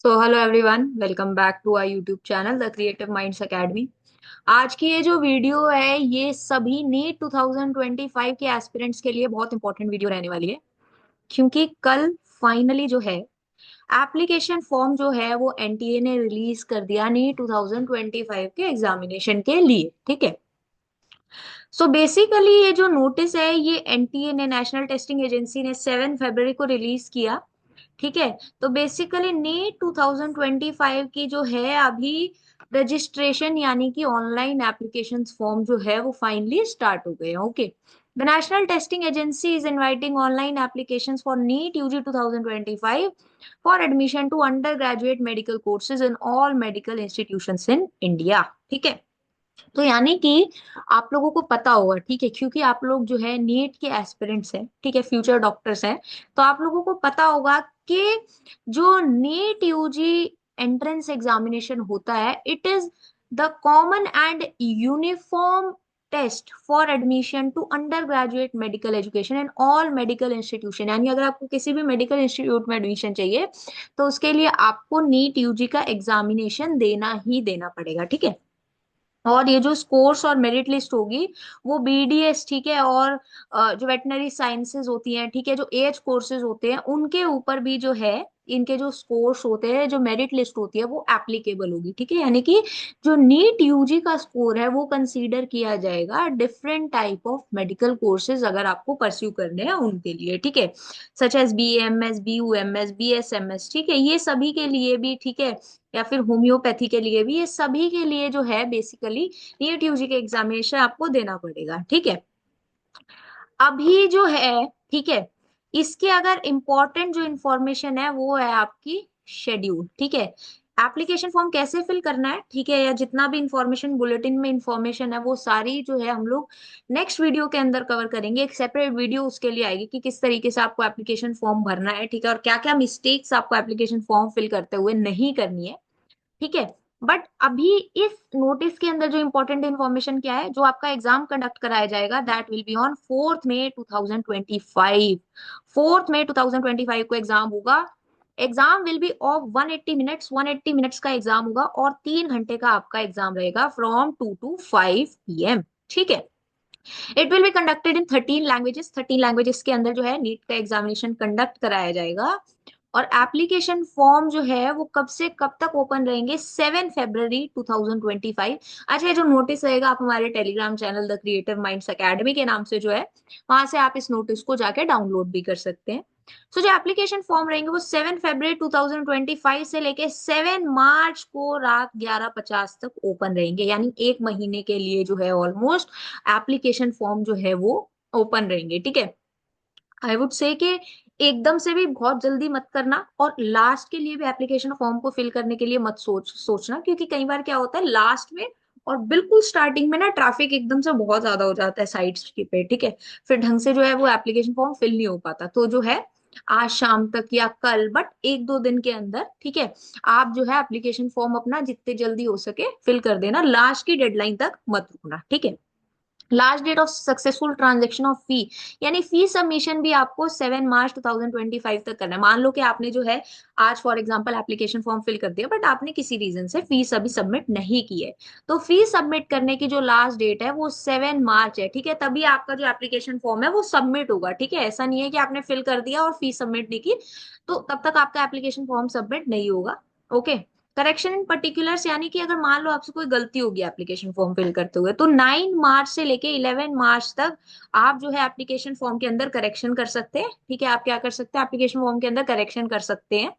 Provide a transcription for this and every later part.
Hello everyone, welcome back to our YouTube channel the creative minds academy. आज की ये जो वीडियो है ये सभी नीट 2025 के एस्पिरेंट्स के लिए बहुत इंपॉर्टेंट वीडियो रहने वाली है, क्योंकि कल फाइनली जो है एप्लीकेशन फॉर्म जो है वो एनटीए ने रिलीज कर दिया नीट 2025 के एग्जामिनेशन के लिए। ठीक है। सो बेसिकली ये जो नोटिस है ये एनटीए ने, नेशनल टेस्टिंग एजेंसी ने 7 फरवरी को रिलीज किया। ठीक है। तो बेसिकली नीट 2025 की जो है अभी रजिस्ट्रेशन यानी कि ऑनलाइन एप्लीकेशन फॉर्म जो है वो फाइनली स्टार्ट हो गए हैं। Okay. The national testing agency is inviting online applications for NEET UG 2025 for admission to undergraduate medical courses in all medical institutions in India. ठीक है। तो यानी कि आप लोगों को पता होगा, ठीक है, क्योंकि आप लोग जो है नीट के एस्पिरेंट्स हैं, ठीक है, फ्यूचर डॉक्टर्स हैं। तो आप लोगों को पता होगा कि जो नीट यूजी एंट्रेंस एग्जामिनेशन होता है, it is the common and uniform test for admission to undergraduate medical education in all medical institution. यानी अगर आपको किसी भी मेडिकल इंस्टीट्यूट में एडमिशन चाहिए तो उसके लिए आपको नीट यूजी का एग्जामिनेशन देना ही देना पड़ेगा। ठीक है। और ये जो स्कोर्स और मेरिट लिस्ट होगी वो बीडीएस, ठीक है, और जो वेटनरी साइंसेज होती हैं, ठीक है, जो एज कोर्सेज होते हैं उनके ऊपर भी जो है इनके जो स्कोर्स होते हैं, जो मेरिट लिस्ट होती है वो एप्लीकेबल होगी। ठीक है। यानी कि जो नीट यूजी का स्कोर है वो कंसीडर किया जाएगा different type of medical courses अगर आपको परस्यू करने हैं उनके लिए। ठीक है। Such as B M S, B U M S, B S M S, ठीक है, ये सभी के लिए भी, ठीक है, या फिर होम्योपैथी के लिए भी, ये सभी के लिए जो है बेसिकली नीट यूजी के एग्जामिनेशन आपको देना पड़ेगा। ठीक है। अभी जो है, ठीक है, इसके अगर इंपॉर्टेंट जो इंफॉर्मेशन है वो है आपकी शेड्यूल। ठीक है। एप्लीकेशन फॉर्म कैसे फिल करना है, ठीक है, या जितना भी इंफॉर्मेशन बुलेटिन में इंफॉर्मेशन है वो सारी जो है हम लोग नेक्स्ट वीडियो के अंदर कवर करेंगे। एक सेपरेट वीडियो उसके लिए आएगी कि किस तरीके से आपको एप्लीकेशन फॉर्म भरना है, ठीक है, और क्या क्या मिस्टेक्स आपको एप्लीकेशन फॉर्म फिल करते हुए नहीं करनी है। ठीक है। बट अभी इस नोटिस के अंदर जो इंपॉर्टेंट इन्फॉर्मेशन क्या है, जो आपका एग्जाम कंडक्ट कराया जाएगा दैट विल बी ऑन 4 मई 2025। 4 मई 2025 को एग्जाम होगा। Exam will be of 180 minutes, 180 minutes का एग्जाम होगा और 3 घंटे का आपका एग्जाम रहेगा फ्रॉम 2 to 5 PM। ठीक है। It will be conducted in 13 languages. 13 languages के अंदर जो है नीट का एग्जामिनेशन कंडक्ट कराया जाएगा। और एप्लीकेशन फॉर्म जो है वो कब से कब तक ओपन रहेंगे? 7 फरवरी 2025। अच्छा, ये जो नोटिस रहेगा आप हमारे Telegram channel the creative minds academy के नाम से जो है वहां से आप इस नोटिस को जाके डाउनलोड भी कर सकते हैं। सो जो एप्लीकेशन फॉर्म रहेंगे वो 7 फरवरी 2025 से लेके 7 मार्च को रात 11:50 तक ओपन रहेंगे। यानी एक महीने के लिए जो है ऑलमोस्ट एप्लीकेशन फॉर्म जो है वो ओपन रहेंगे। ठीक है। आई वुड से कि एकदम से भी बहुत जल्दी मत करना, और लास्ट के लिए भी एप्लीकेशन फॉर्म को फिल करने के लिए मत सोचना, क्योंकि कई बार क्या होता है लास्ट में और बिल्कुल स्टार्टिंग में ना ट्रैफिक एकदम से बहुत ज्यादा हो जाता है साइट्स के पे। ठीक है। फिर ढंग से जो है वो एप्लीकेशन फॉर्म फिल नहीं हो पाता। तो जो है आज शाम तक या कल, बट 1-2 दिन के अंदर, ठीक है, आप जो है एप्लीकेशन फॉर्म अपना जितने जल्दी हो सके फिल कर देना। लास्ट की डेडलाइन तक मत रुकना। ठीक है। Last date of successful transaction of fee, यानी फी सबमिशन भी आपको 7 मार्च 2025 तक करना है। मान लो कि आपने जो है आज for example application form fill कर दिया बट आपने किसी रीजन से फीस अभी सबमिट नहीं की है, तो फी सबमिट करने की जो लास्ट डेट है वो 7 मार्च है। ठीक है। तभी आपका जो एप्लीकेशन फॉर्म है वो सबमिट होगा। ठीक है। ऐसा नहीं है कि आपने फिल कर दिया और फी सबमिट नहीं की तो तब तक आपका एप्लीकेशन फॉर्म सबमिट नहीं होगा। ओके। करेक्शन इन पर्टिकुलर्स, यानी कि अगर मान लो आपसे कोई गलती होगी एप्लीकेशन फॉर्म फिल करते हुए तो 9 मार्च से लेके 11 मार्च तक आप जो है एप्लीकेशन फॉर्म के अंदर करेक्शन कर सकते हैं। ठीक है। आप क्या कर सकते हैं? एप्लीकेशन फॉर्म के अंदर करेक्शन कर सकते हैं।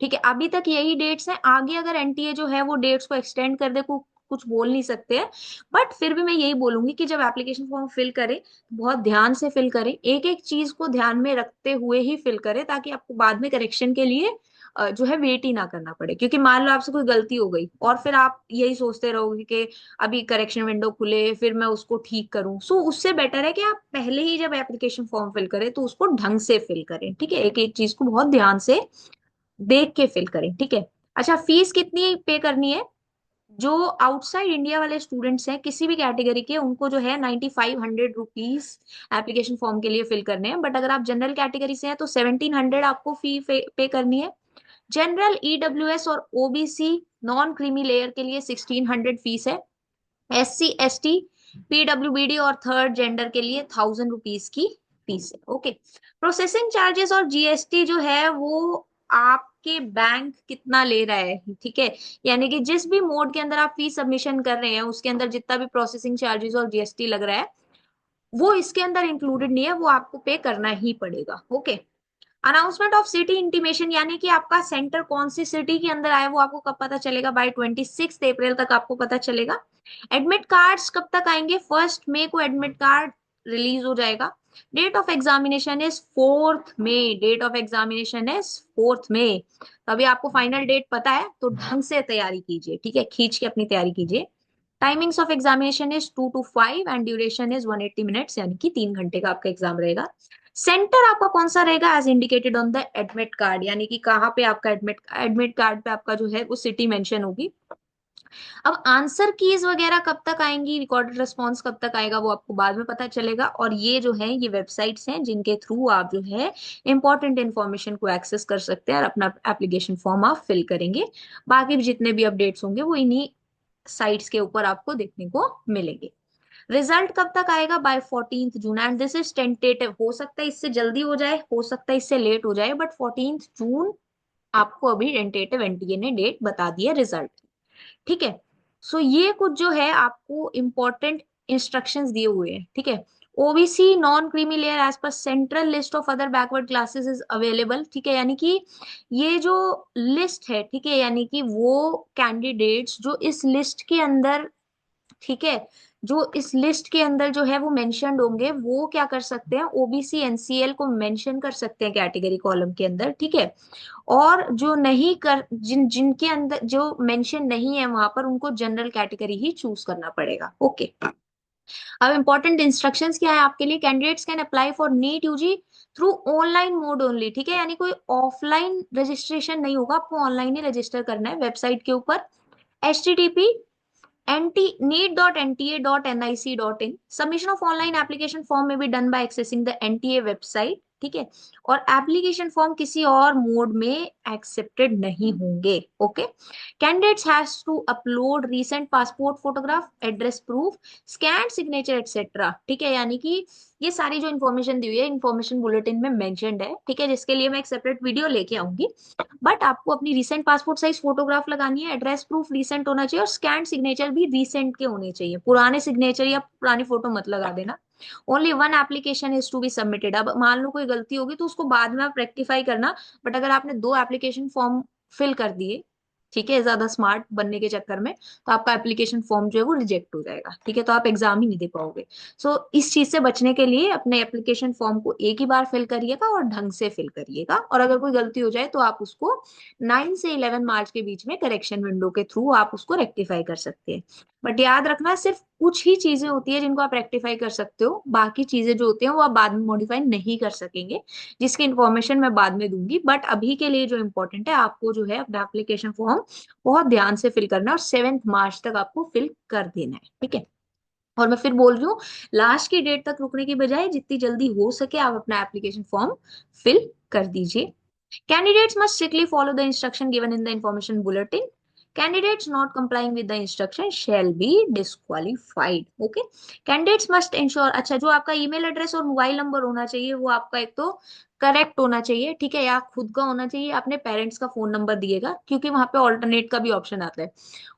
ठीक है। अभी तक यही डेट्स हैं। आगे अगर एनटीए जो है वो डेट्स को एक्सटेंड कर दे, कुछ बोल नहीं सकते हैं। बट फिर भी मैं यही बोलूंगी कि जब एप्लीकेशन फॉर्म फिल करें तो बहुत ध्यान से फिल करें, एक एक चीज को ध्यान में रखते हुए ही फिल करें, ताकि आपको बाद में करेक्शन के लिए जो है वेट ही ना करना पड़े। क्योंकि मान लो आपसे कोई गलती हो गई और फिर आप यही सोचते रहोगे कि अभी करेक्शन विंडो खुले फिर मैं उसको ठीक करूं, सो उससे बेटर है कि आप पहले ही जब एप्लीकेशन फॉर्म फिल करें तो उसको ढंग से फिल करें। ठीक है। एक एक चीज को बहुत ध्यान से देख के फिल करें। ठीक है। अच्छा, फीस कितनी पे करनी है? जो आउटसाइड इंडिया वाले स्टूडेंट्स हैं किसी भी कैटेगरी के, उनको जो है 9500 रुपीज एप्लीकेशन फॉर्म के लिए फिल करने हैं। बट अगर आप जनरल कैटेगरी से हैं तो 1700 आपको फी पे करनी है। जनरल, ईडब्ल्यूएस और ओबीसी नॉन क्रीमी लेयर के लिए 1600 फीस है। SC ST, PWBD और थर्ड जेंडर के लिए 1000 रुपीज की फीस है। ओके, प्रोसेसिंग चार्जेस और जीएसटी जो है वो आपके बैंक कितना ले रहा है, ठीक है, यानी कि जिस भी मोड के अंदर आप फीस सबमिशन कर रहे हैं उसके अंदर जितना भी प्रोसेसिंग चार्जेस और जीएसटी लग रहा है वो इसके अंदर इंक्लूडेड नहीं है, वो आपको पे करना ही पड़ेगा। Okay, announcement of city intimation, यानी कि आपका सेंटर कौन सी सिटी के अंदर आया वो आपको कब पता चलेगा, बाय 26 अप्रैल तक आपको पता चलेगा। एडमिट कार्ड्स कब तक आएंगे, 1 मई को एडमिट कार्ड रिलीज हो जाएगा। Date of examination is 4 May, date of examination is 4 May. तो अभी आपको फाइनल डेट पता है तो ढंग से तैयारी कीजिए, ठीक है, खींच के अपनी तैयारी कीजिए। Timings of examination is 2 to 5 and duration is 180 minutes, यानी कि 3 घंटे का आपका एग्जाम रहेगा। सेंटर आपका कौन सा रहेगा, as indicated on the admit card, यानी कि कहाँ पे आपका एडमिट एडमिट कार्ड पे आपका जो है वो सिटी मेंशन होगी। अब आंसर कीज वगैरह कब तक आएंगी, रिकॉर्डेड रिस्पॉन्स कब तक आएगा, वो आपको बाद में पता चलेगा। और ये जो है ये वेबसाइट्स हैं जिनके थ्रू आप जो है इंपॉर्टेंट इन्फॉर्मेशन को एक्सेस कर सकते हैं और अपना एप्लीकेशन फॉर्म आप फिल करेंगे। बाकी भी जितने भी अपडेट्स होंगे वो इन्हीं साइट्स के ऊपर आपको देखने को मिलेंगे। रिजल्ट कब तक आएगा, by 14 June, and this is tentative, हो सकता है इससे जल्दी हो जाए, हो सकता है इससे लेट हो जाए, बट 14 जून आपको अभी टेंटेटिव एनटीए ने डेट बता दी है रिजल्ट, ठीक है। सो ये कुछ जो है आपको इंपॉर्टेंट इंस्ट्रक्शंस दिए हुए हैं, ठीक है। OBC non creamy layer as per central list of other backward classes is available, ठीक है, यानी कि ये जो लिस्ट है, ठीक है, यानी कि वो कैंडिडेट्स जो इस लिस्ट के अंदर, ठीक है, जो इस लिस्ट के अंदर जो है वो मेंशन्ड होंगे वो क्या कर सकते हैं, ओबीसी एनसीएल को मेंशन कर सकते हैं कैटेगरी कॉलम के अंदर, ठीक है। और जो नहीं कर जिनके अंदर जो मेंशन नहीं है वहां पर उनको जनरल कैटेगरी ही चूज करना पड़ेगा। ओके, अब इंपॉर्टेंट इंस्ट्रक्शंस क्या है आपके लिए, candidates can apply for NEET UG through online mode only, ठीक है, यानी कोई ऑफलाइन रजिस्ट्रेशन नहीं होगा, आपको ऑनलाइन ही रजिस्टर करना है वेबसाइट के ऊपर। HTTP neet.nta.nic.in, submission of online application form may be done by accessing the NTA website, ठीक है। और एप्लीकेशन फॉर्म किसी और मोड में एक्सेप्टेड नहीं होंगे। Okay, candidates has to upload recent passport photograph, address proof, scan signature etcetera, ठीक है, यानी कि ये सारी जो इन्फॉर्मेशन दी हुई है इन्फॉर्मेशन बुलेटिन में मेंशन्ड है, ठीक है, जिसके लिए मैं एक सेपरेट वीडियो लेके आऊंगी। बट आपको अपनी रिसेंट पासपोर्ट साइज फोटोग्राफ लगानी है, एड्रेस प्रूफ रिसेंट होना चाहिए और स्कैन सिग्नेचर भी रिसेंट के होने चाहिए, पुराने सिग्नेचर या पुरानी फोटो मत लगा देना। Only one application is to be submitted, अब मान लो कोई गलती होगी तो उसको बाद में आप रेक्टिफाई करना, बट अगर आपने 2 एप्लीकेशन फॉर्म फिल कर दिए, ठीक है, ज्यादा स्मार्ट बनने के चक्कर में, तो आपका एप्लीकेशन फॉर्म जो है वो रिजेक्ट हो जाएगा, ठीक है, तो आप एग्जाम ही नहीं दे पाओगे। सो इस चीज से बचने के लिए अपने एप्लीकेशन फॉर्म को एक ही बार फिल करिएगा और ढंग से फिल करिएगा, और अगर कोई गलती हो जाए तो आप उसको 9 से 11 मार्च के बीच में करेक्शन विंडो के थ्रू आप उसको रेक्टिफाई कर सकते हैं। बट याद रखना सिर्फ कुछ ही चीजें होती है जिनको आप रेक्टिफाई कर सकते हो, बाकी चीजें जो होती हैं वो आप बाद में मॉडिफाई नहीं कर सकेंगे, जिसकी इंफॉर्मेशन मैं बाद में दूंगी। बट अभी के लिए जो इंपॉर्टेंट है, आपको जो है अपना एप्लीकेशन फॉर्म बहुत ध्यान से फिल करना है और 7 मार्च तक आपको फिल कर देना है, ठीक है। और मैं फिर बोल रही हूँ, लास्ट की डेट तक रुकने की बजाय जितनी जल्दी हो सके आप अपना एप्लीकेशन फॉर्म फिल कर दीजिए। Candidates must strictly follow the instruction given in the information bulletin. Candidates not complying with the instruction shall be disqualified. Okay. Candidates must ensure, अच्छा, जो आपका ईमेल एड्रेस और मोबाइल नंबर होना चाहिए वो आपका एक तो करेक्ट होना चाहिए, ठीक है, या खुद का होना चाहिए, अपने पेरेंट्स का फोन नंबर दिएगा क्योंकि वहां पे ऑल्टरनेट का भी ऑप्शन आता है।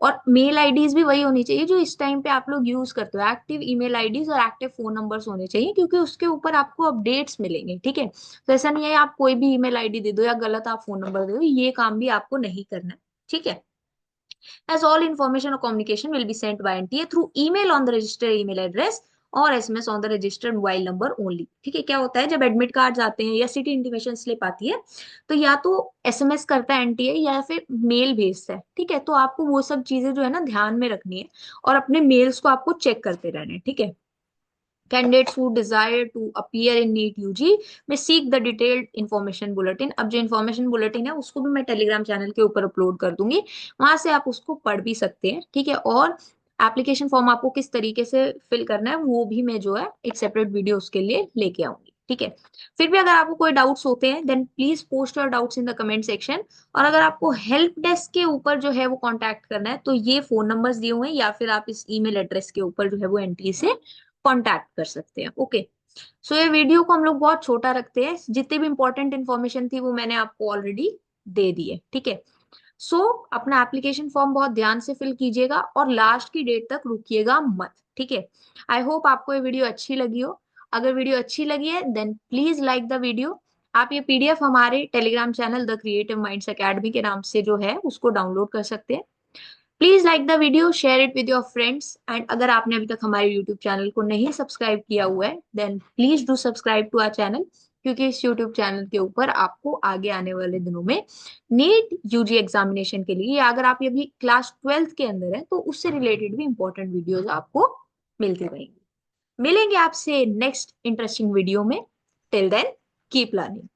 और मेल आईडीज भी वही होनी चाहिए जो इस टाइम पे आप लोग यूज करते हो, एक्टिव ईमेल आईडीज और एक्टिव फोन नंबर्स होने चाहिए क्योंकि उसके ऊपर आपको अपडेट्स मिलेंगे, ठीक है। तो ऐसा नहीं है आप कोई भी ईमेल आईडी दे दो या गलत आप फोन नंबर दे दो, ये काम भी आपको नहीं करना है, ठीक है। As all information or communication will be sent by NTA through email on the registered email address और SMS on the registered mobile number only, ठीक है। क्या होता है जब एडमिट कार्ड आते हैं या सिटी इंटीमेशन स्लिप आती है तो या तो SMS करता है एनटीए या फिर मेल भेजता है, ठीक है, तो आपको वो सब चीजें जो है ना ध्यान में रखनी है और अपने मेल्स को आपको चेक करते रहना है, ठीक है। Candidates who desire to appear in NEET UG may seek the detailed information bulletin। अब जो information bulletin है उसको भी मैं टेलीग्राम चैनल के ऊपर अपलोड कर दूंगी, वहां से आप उसको पढ़ भी सकते हैं, ठीक है। और एप्लीकेशन फॉर्म आपको किस तरीके से फिल करना है वो भी मैं जो है एक सेपरेट वीडियो उसके लिए लेके आऊंगी। ठीक है। फिर भी अगर आपको कोई डाउट्स होते हैं then please post your doubts in the comment section. और अगर आपको हेल्प डेस्क के ऊपर जो है वो कांटेक्ट करना है तो ये फोन नंबर्स दिए हुए हैं, या फिर आप इस ईमेल एड्रेस के ऊपर जो है वो एंट्री से कांटेक्ट कर सकते हैं। ओके। सो ये वीडियो को हम लोग बहुत छोटा रखते हैं, जितनी भी इंपॉर्टेंट इन्फॉर्मेशन थी वो मैंने आपको ऑलरेडी दे दी है। ठीक है। सो अपना एप्लीकेशन फॉर्म बहुत ध्यान से फिल कीजिएगा और लास्ट की डेट तक रुकिएगा मत। ठीक है। आई होप आपको ये वीडियो अच्छी लगी हो। अगर वीडियो अच्छी लगी है then please like the video. आप ये पीडीएफ हमारे Telegram channel the creative minds academy के नाम से जो है उसको डाउनलोड कर सकते हैं। Please like the video, share it with your friends, and अगर आपने अभी तक हमारे यूट्यूब चैनल को नहीं सब्सक्राइब किया हुआ है then please do subscribe to our channel, क्योंकि इस यूट्यूब चैनल के ऊपर आपको आगे आने वाले दिनों में नीट यूजी एग्जामिनेशन के लिए, या अगर आप ये भी क्लास 12th के अंदर है तो उससे रिलेटेड भी इंपॉर्टेंट वीडियोस आपको मिलती रहेंगी। मिलेंगे आपसे नेक्स्ट इंटरेस्टिंग वीडियो में। Till then keep learning.